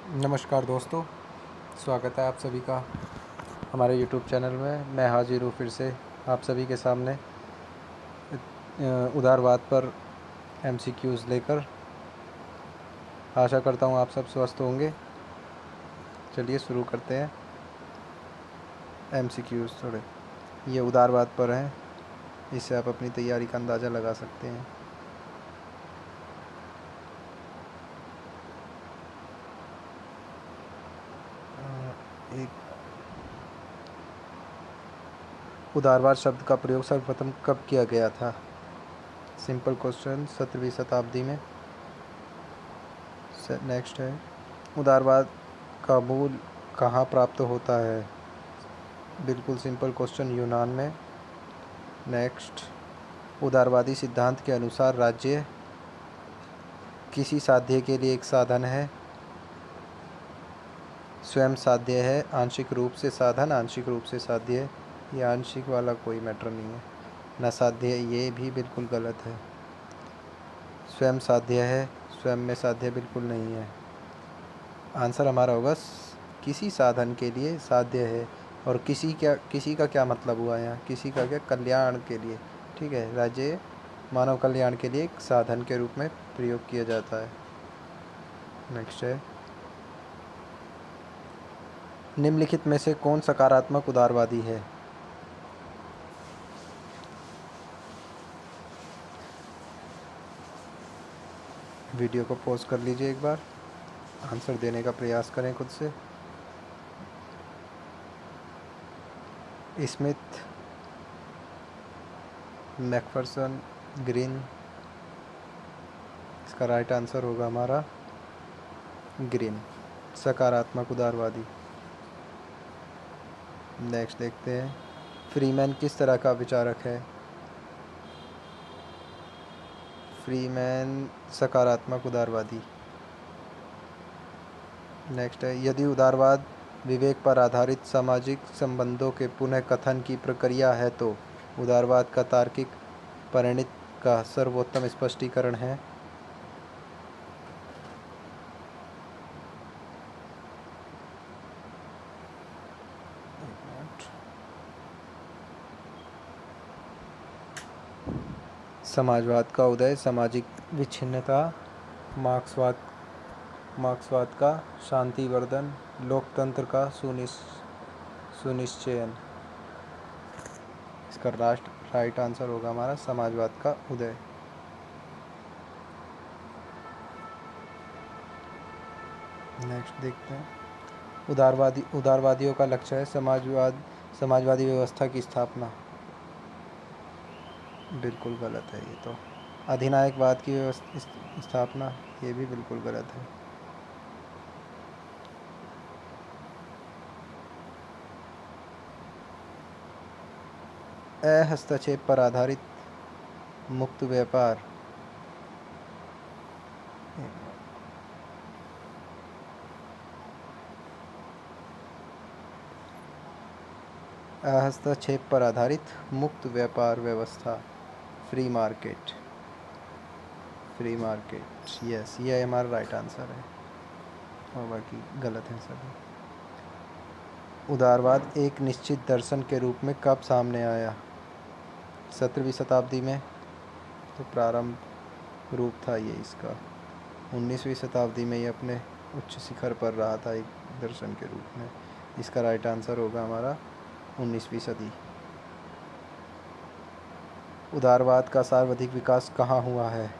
नमस्कार दोस्तों, स्वागत है आप सभी का हमारे यूट्यूब चैनल में। मैं हाजिर हूँ फिर से आप सभी के सामने उदारवाद पर एमसीक्यूज़ लेकर। आशा करता हूँ आप सब स्वस्थ होंगे। चलिए शुरू करते हैं। एमसीक्यूज़ थोड़े ये उदारवाद पर हैं, इससे आप अपनी तैयारी का अंदाज़ा लगा सकते हैं। एक उदारवाद शब्द का प्रयोग सर्वप्रथम कब किया गया था? सिंपल क्वेश्चन, 17वीं शताब्दी में। नेक्स्ट है, उदारवाद का मूल कहाँ प्राप्त होता है? बिल्कुल सिंपल क्वेश्चन, यूनान में। नेक्स्ट, उदारवादी सिद्धांत के अनुसार राज्य किसी साध्य के लिए एक साधन है, स्वयं साध्य है, आंशिक रूप से साधन, आंशिक रूप से साध्य है। ये आंशिक वाला कोई मैटर नहीं है, न साध्य, ये भी बिल्कुल गलत है। स्वयं साध्य है, स्वयं में साध्य बिल्कुल नहीं है। आंसर हमारा होगा किसी साधन के लिए साध्य है। और किसी का क्या मतलब हुआ यहाँ? किसी का क्या? कल्याण के लिए। ठीक है, राज्य मानव कल्याण के लिए एक साधन के रूप में प्रयोग किया जाता है। नेक्स्ट है, निम्नलिखित में से कौन सकारात्मक उदारवादी है? वीडियो को पॉज कर लीजिए, एक बार आंसर देने का प्रयास करें खुद से। Smith, McPherson, green. इसका राइट आंसर होगा हमारा ग्रीन, सकारात्मक उदारवादी। नेक्स्ट देखते हैं, फ्रीमैन किस तरह का विचारक है? फ्रीमैन सकारात्मक उदारवादी। नेक्स्ट है, यदि उदारवाद विवेक पर आधारित सामाजिक संबंधों के पुनः कथन की प्रक्रिया है तो उदारवाद का तार्किक परिणति का सर्वोत्तम स्पष्टीकरण है? समाजवाद का उदय, सामाजिक विच्छिन्नता, मार्क्सवाद का शांतिवर्धन, लोकतंत्र का सुनिश्चयन। इसका राइट आंसर होगा हमारा समाजवाद का उदय। नेक्स्ट देखते हैं, उदारवादियों का लक्ष्य है समाजवादी व्यवस्था की स्थापना। बिल्कुल गलत है ये तो। अधिनायकवाद की स्थापना, ये भी बिल्कुल गलत है। हस्तक्षेप पर आधारित मुक्त व्यापार। हस्तक्षेप पर आधारित मुक्त व्यापार व्यवस्था, फ्री मार्केट। यस, ये हमारा राइट आंसर है और बाकी गलत है सभी। उदारवाद एक निश्चित दर्शन के रूप में कब सामने आया? 17वीं शताब्दी में तो प्रारंभ रूप था ये इसका। 19वीं शताब्दी में ये अपने उच्च शिखर पर रहा था एक दर्शन के रूप में। इसका राइट आंसर होगा हमारा 19वीं सदी। उदारवाद का सर्वाधिक विकास कहाँ हुआ है?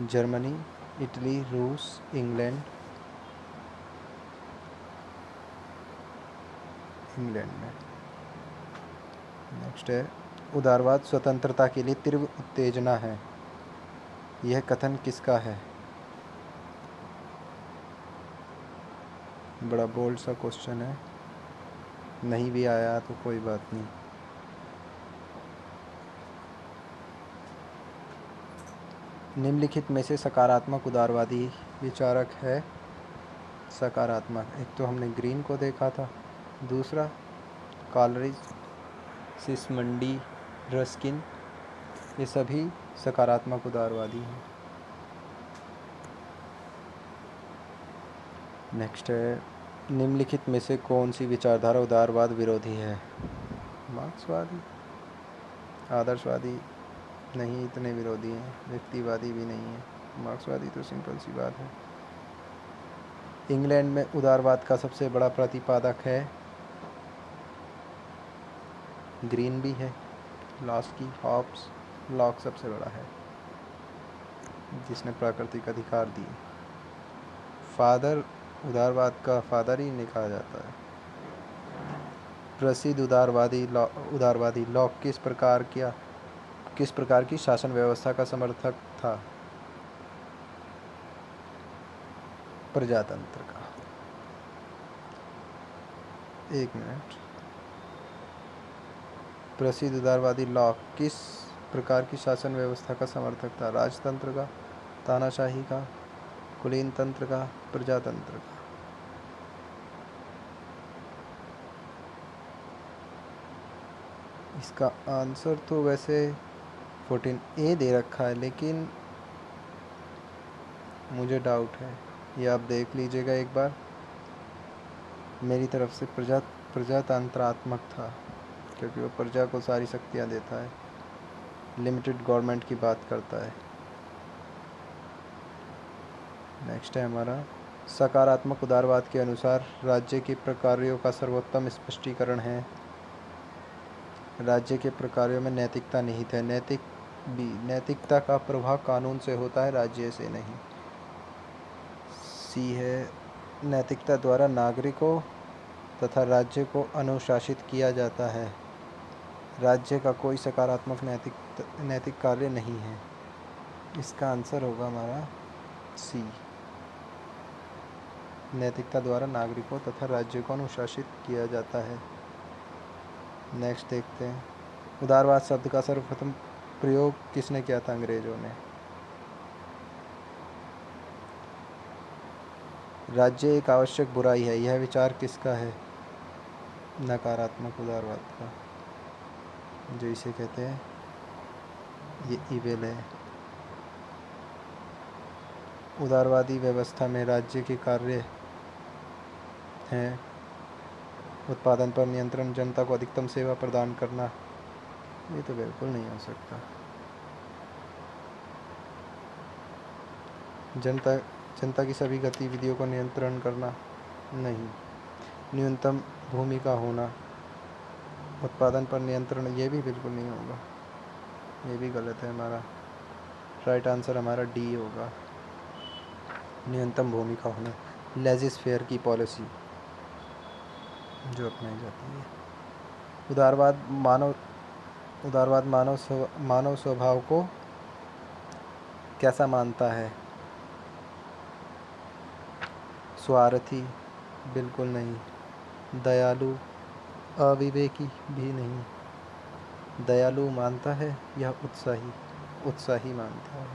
जर्मनी, इटली, रूस, इंग्लैंड में। नेक्स्ट है, उदारवाद स्वतंत्रता के लिए तीव्र उत्तेजना है, यह कथन किसका है? बड़ा बोल्ड सा क्वेश्चन है, नहीं भी आया तो कोई बात नहीं। निम्नलिखित में से सकारात्मक उदारवादी विचारक है? सकारात्मक, एक तो हमने ग्रीन को देखा था, दूसरा कॉलरिज, सिस्मंडी, रस्किन, ये सभी सकारात्मक उदारवादी हैं। नेक्स्ट है, निम्नलिखित में से कौन सी विचारधारा उदारवाद विरोधी है? मार्क्सवादी, आदर्शवादी नहीं, इतने विरोधी हैं। व्यक्तिवादी भी नहीं है। मार्क्सवादी तो सिंपल सी बात है। इंग्लैंड में उदारवाद का सबसे बड़ा प्रतिपादक है ग्रीन भी है, लॉस्की, हॉब्स, लॉक सबसे बड़ा है जिसने प्राकृतिक अधिकार दिए। फादर, उदारवाद का फादर ही नहीं कहा जाता है। प्रसिद्ध उदारवादी लॉक किस प्रकार की शासन व्यवस्था का समर्थक था? प्रजातंत्र का। एक मिनट। प्रसिद्ध उदारवादी लॉक किस प्रकार की शासन व्यवस्था का समर्थक था? राजतंत्र का, तानाशाही का, कुलीन तंत्र का, प्रजातंत्र का। इसका आंसर तो वैसे 14A दे रखा है, लेकिन मुझे डाउट है। ये आप देख लीजिएगा एक बार। मेरी तरफ से प्रजातंत्रात्मक था, क्योंकि वो प्रजा को सारी शक्तियाँ देता है, लिमिटेड गवर्नमेंट की बात करता है। नेक्स्ट है हमारा, सकारात्मक उदारवाद के अनुसार राज्य के प्रकारों का सर्वोत्तम स्पष्टीकरण है। राज्य के प्रकारों में नैतिकता निहित है। नैतिकता का प्रभाव कानून से होता है, राज्य से नहीं। सी है, नैतिकता द्वारा नागरिकों तथा राज्य को अनुशासित किया जाता है। राज्य का कोई सकारात्मक नैतिक कार्य नहीं है। इसका आंसर होगा हमारा सी, नैतिकता द्वारा नागरिकों तथा राज्य को अनुशासित किया जाता है। नेक्स्ट देखते हैं, उदारवाद शब्द का सर्वप्रथम प्रयोग किसने किया था? अंग्रेजों ने। राज्य एक आवश्यक बुराई है, यह विचार किसका है? नकारात्मक उदारवाद का, जो इसे कहते हैं ये इविल है। उदारवादी व्यवस्था में राज्य के कार्य हैं उत्पादन पर नियंत्रण, जनता को अधिकतम सेवा प्रदान करना। ये तो बिल्कुल नहीं हो सकता। जनता की सभी गतिविधियों को नियंत्रण करना, नहीं। न्यूनतम भूमि का होना, उत्पादन पर नियंत्रण, ये भी बिल्कुल नहीं होगा। ये भी गलत है हमारा। राइट आंसर हमारा डी होगा, न्यूनतम भूमि का होना। लेजिस फेयर की पॉलिसी जो अपनाई जाती है। उदारवाद मानव स्वभाव को कैसा मानता है? स्वार्थी, बिल्कुल नहीं। दयालु, अविवेकी भी नहीं। दयालु मानता है या उत्साही मानता है।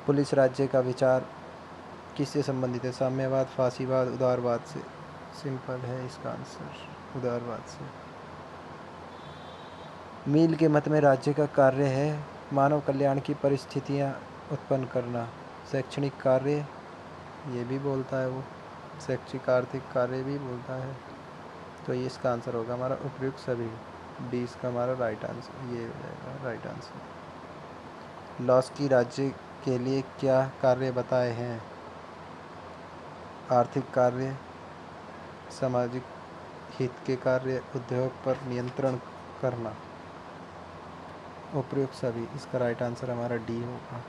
पुलिस राज्य का विचार किससे संबंधित है? साम्यवाद, फासीवाद, उदारवाद से। सिंपल है इसका आंसर, उदारवाद से। मील के मत में राज्य का कार्य है मानव कल्याण की परिस्थितियां उत्पन्न करना। शैक्षणिक कार्य, ये भी बोलता है वो। शैक्षिक आर्थिक कार्य भी बोलता है। तो ये इसका आंसर होगा हमारा उपयुक्त सभी। 20 का हमारा राइट आंसर ये हो जाएगा, राइट आंसर। लॉस्की राज्य के लिए क्या कार्य बताए हैं? आर्थिक कार्य, सामाजिक हित के कार्य, उद्योग पर नियंत्रण करना। उपयुक्त सभी, इसका राइट आंसर हमारा डी होगा।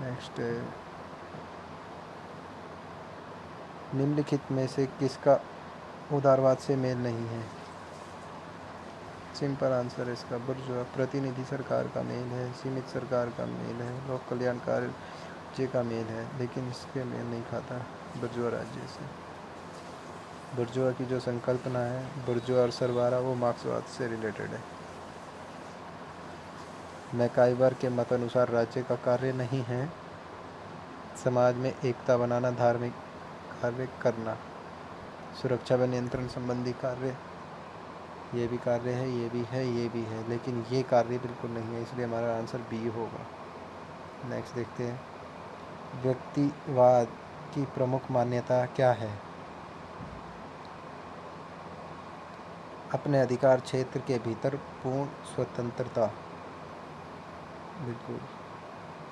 नेक्स्ट, निम्नलिखित में से किसका उदारवाद से मेल नहीं है? सिंपल आंसर है इसका बुर्जुआ। प्रतिनिधि सरकार का मेल है, सीमित सरकार का मेल है, लोक कल्याण राज्य का मेल है, लेकिन इसके मेल नहीं खाता बुर्जुआ राज्य से। बुर्जुआ की जो संकल्पना है, बुर्जुआ और सरवारा, वो मार्क्सवाद से रिलेटेड है। मैकाइवर के मत अनुसार राज्य का कार्य नहीं है समाज में एकता बनाना, धार्मिक कार्य करना, सुरक्षा व नियंत्रण संबंधी कार्य। ये भी कार्य है, ये भी है, ये भी है, लेकिन ये कार्य बिल्कुल नहीं है, इसलिए हमारा आंसर बी होगा। नेक्स्ट देखते हैं, व्यक्तिवाद की प्रमुख मान्यता क्या है? अपने अधिकार क्षेत्र के भीतर पूर्ण स्वतंत्रता। बिल्कुल,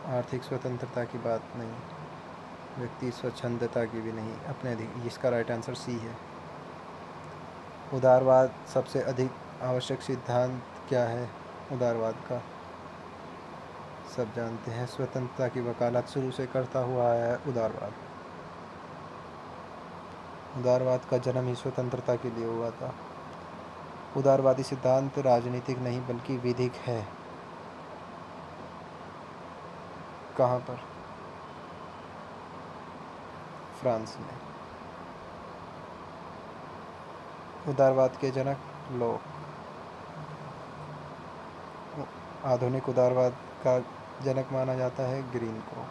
आर्थिक स्वतंत्रता की बात नहीं, व्यक्ति स्वच्छंदता की भी नहीं, अपने इसका राइट आंसर सी है। उदारवाद सबसे अधिक आवश्यक सिद्धांत क्या है? उदारवाद का सब जानते हैं, स्वतंत्रता की वकालत शुरू से करता हुआ आया है उदारवाद। उदारवाद का जन्म ही स्वतंत्रता के लिए हुआ था। उदारवादी सिद्धांत राजनीतिक नहीं बल्कि विधिक है। कहाँ पर? फ्रांस में। उदारवाद के जनक लोक। आधुनिक उदारवाद का जनक माना जाता है ग्रीन को।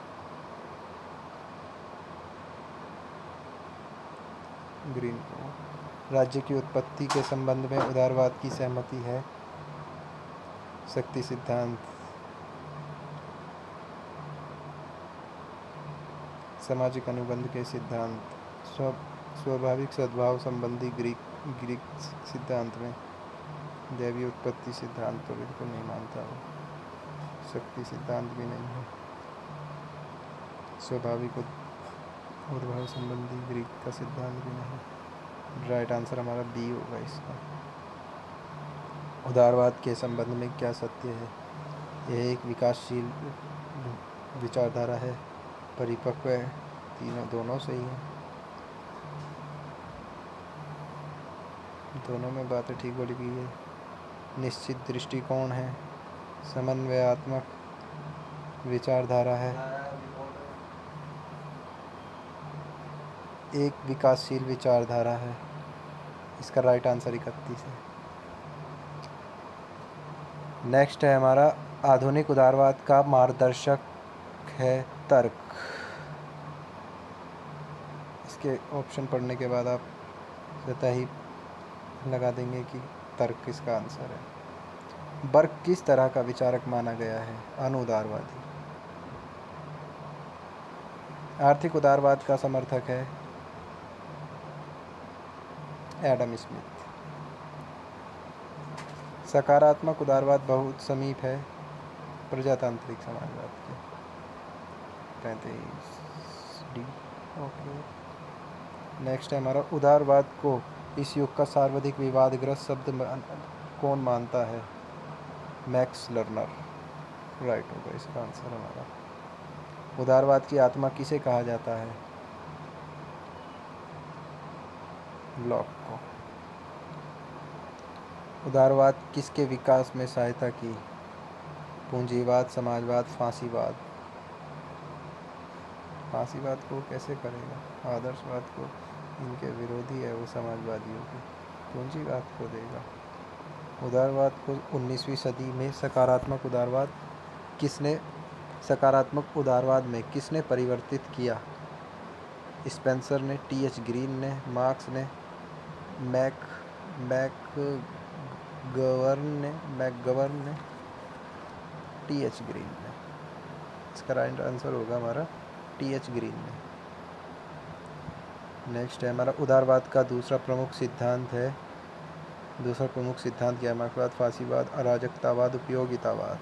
राज्य की उत्पत्ति के संबंध में उदारवाद की सहमति है। शक्ति सिद्धांत। सामाजिक अनुबंध के सिद्धांत। स्वाभाविक सद्भाव संबंधी ग्रीक सिद्धांत में। दैवीय उत्पत्ति सिद्धांत तो बिल्कुल नहीं मानता वो। शक्ति सिद्धांत भी नहीं है। स्वाभाविक उद्भव संबंधी ग्रीक का सिद्धांत भी नहीं। राइट आंसर हमारा बी होगा इसका। उदारवाद के संबंध में क्या सत्य है? यह एक विकासशील विचारधारा है, परिपक्व है, दोनों सही है, दोनों में बातें ठीक बोली गई है। निश्चित दृष्टिकोण है, समन्वयात्मक विचारधारा है, एक विकासशील विचारधारा है। इसका राइट आंसर 31 है। नेक्स्ट है हमारा, आधुनिक उदारवाद का मार्गदर्शक है तर्क। इसके ऑप्शन पढ़ने के बाद आप स्वतः ही लगा देंगे कि तर्क किसका आंसर है। बर्क किस तरह का विचारक माना गया है? अनुदारवादी। आर्थिक उदारवाद का समर्थक है एडम स्मिथ। सकारात्मक उदारवाद बहुत समीप है प्रजातांत्रिक समाजवाद के। 35 डी। ओके। नेक्स्ट है हमारा, उदारवाद को इस युग का सर्वाधिक विवादग्रस्त शब्द कौन मानता है? Max learner. राइट होगा इसका आंसर हमारा। उदारवाद की आत्मा किसे कहा जाता है? लॉक को। उदारवाद किसके विकास में सहायता की? पूंजीवाद, समाजवाद, फांसीवाद। फांसीवाद को कैसे करेगा? आदर्शवाद को, इनके विरोधी है वो समाजवादियों के। पूंजीवाद को देगा। उदारवाद को 19वीं सदी में सकारात्मक उदारवाद में किसने परिवर्तित किया? स्पेंसर ने, टी.एच. ग्रीन ने, मार्क्स ने, मैकगवर्न ने, टी.एच. ग्रीन ने। इसका राइट आंसर होगा हमारा टी.एच. ग्रीन ने। नेक्स्ट है हमारा, उदारवाद का दूसरा प्रमुख सिद्धांत क्या है? मार्क्सवाद, फांसीवाद, अराजकतावाद, उपयोगितावाद।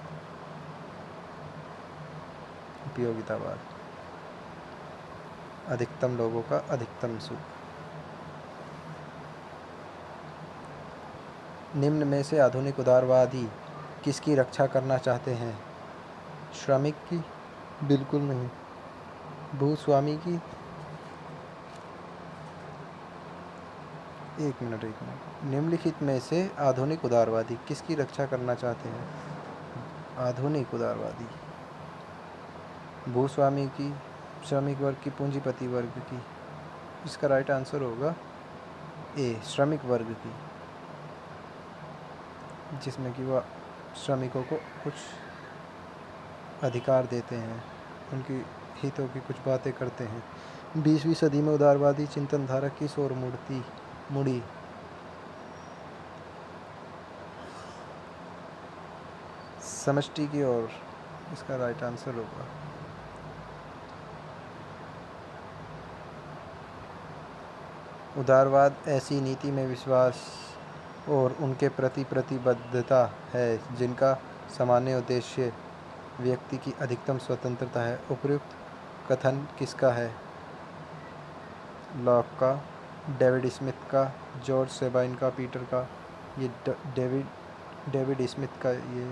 अधिकतम लोगों का अधिकतम सुख। निम्न में से आधुनिक उदारवादी किसकी रक्षा करना चाहते हैं? श्रमिक की? बिल्कुल नहीं। भूस्वामी की? एक मिनट। निम्नलिखित में से आधुनिक उदारवादी किसकी रक्षा करना चाहते हैं? आधुनिक उदारवादी भूस्वामी की, श्रमिक वर्ग की, पूंजीपति वर्ग की। इसका राइट आंसर होगा ए, श्रमिक वर्ग की, जिसमें कि वह श्रमिकों को कुछ अधिकार देते हैं, उनकी हितों की कुछ बातें करते हैं। 20वीं सदी में उदारवादी चिंतनधारा किस ओर मुड़ी? समष्टि की ओर। इसका राइट आंसर होगा उदारवाद ऐसी नीति में विश्वास और उनके प्रति प्रतिबद्धता है जिनका सामान्य उद्देश्य व्यक्ति की अधिकतम स्वतंत्रता है। उपर्युक्त कथन किसका है? लॉक का, डेविड स्मिथ का, जॉर्ज सेबाइन का, पीटर का? ये डेविड स्मिथ का ये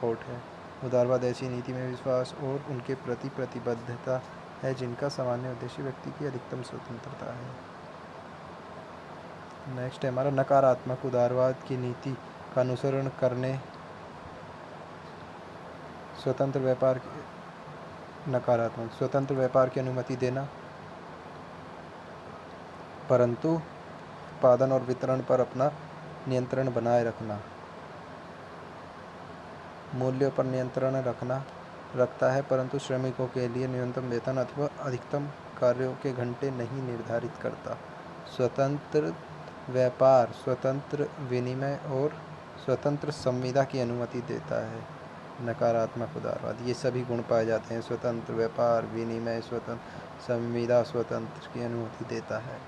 कोट है। उदारवाद ऐसी नीति में विश्वास और उनके प्रति प्रतिबद्धता है जिनका सामान्य उद्देश्य व्यक्ति की अधिकतम स्वतंत्रता है। नेक्स्ट है हमारा नकारात्मक उदारवाद की नीति का अनुसरण करने स्वतंत्र व्यापार नकारात्मक स्वतंत्र व्यापार की अनुमति देना, परंतु उत्पादन और वितरण पर अपना नियंत्रण बनाए रखना। मूल्यों पर नियंत्रण रखता है, परंतु श्रमिकों के लिए न्यूनतम वेतन अथवा अधिकतम कार्यों के घंटे नहीं निर्धारित करता। स्वतंत्र व्यापार स्वतंत्र विनिमय और स्वतंत्र संविदा की अनुमति देता है। नकारात्मक उदारवाद ये सभी गुण पाए जाते हैं। स्वतंत्र व्यापार, विनिमय, स्वतंत्र संविदा, स्वतंत्र की अनुमति देता है।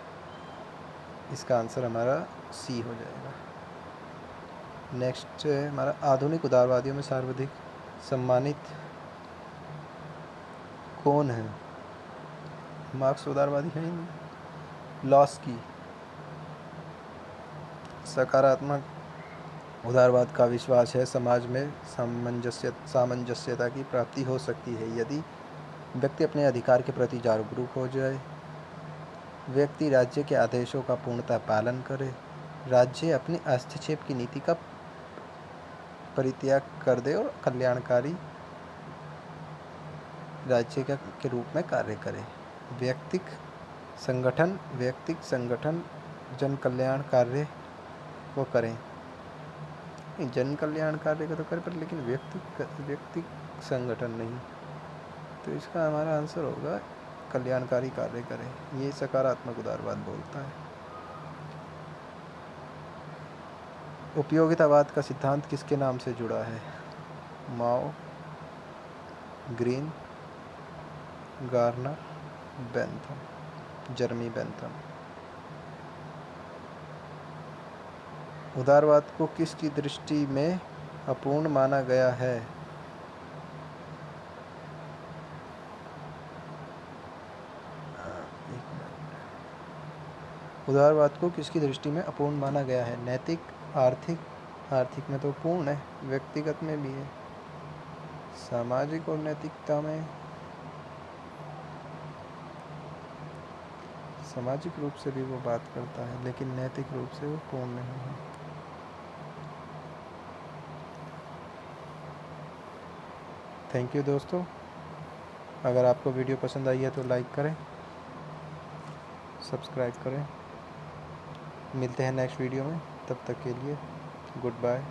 इसका आंसर हमारा सी हो जाएगा। नेक्स्ट है हमारा आधुनिक उदारवादियों में सर्वाधिक सम्मानित कौन है? मार्क्स उदारवादी है ही नहीं। लॉस्की। सकारात्मक उदारवाद का विश्वास है समाज में सामंजस्यता की प्राप्ति हो सकती है यदि व्यक्ति अपने अधिकार के प्रति जागरूक हो जाए, व्यक्ति राज्य के आदेशों का पूर्णतः पालन करे, राज्य अपनी हस्तक्षेप की नीति का परित्याग कर दे और कल्याणकारी राज्य के रूप में कार्य करे। व्यक्तिक संगठन जन कल्याण कार्य को करें। जन कल्याण कार्य का तो करे पर लेकिन व्यक्ति संगठन नहीं। तो इसका हमारा आंसर होगा कल्याणकारी कार्य करें। ये सकारात्मक उदारवाद बोलता है। उपयोगितावाद का सिद्धांत किसके नाम से जुड़ा है? माओ, ग्रीन, गार्नर, बेंथम, जर्मी बेंथम। उदारवाद को किसकी दृष्टि में अपूर्ण माना गया है? उदारवाद को किसकी दृष्टि में अपूर्ण माना गया है? नैतिक, आर्थिक में तो पूर्ण है, व्यक्तिगत में भी है, सामाजिक और नैतिकता में सामाजिक रूप से भी वो बात करता है लेकिन नैतिक रूप से वो पूर्ण नहीं है। थैंक यू दोस्तों। अगर आपको वीडियो पसंद आई है तो लाइक करें, सब्सक्राइब करें। मिलते हैं नेक्स्ट वीडियो में, तब तक के लिए गुड बाय।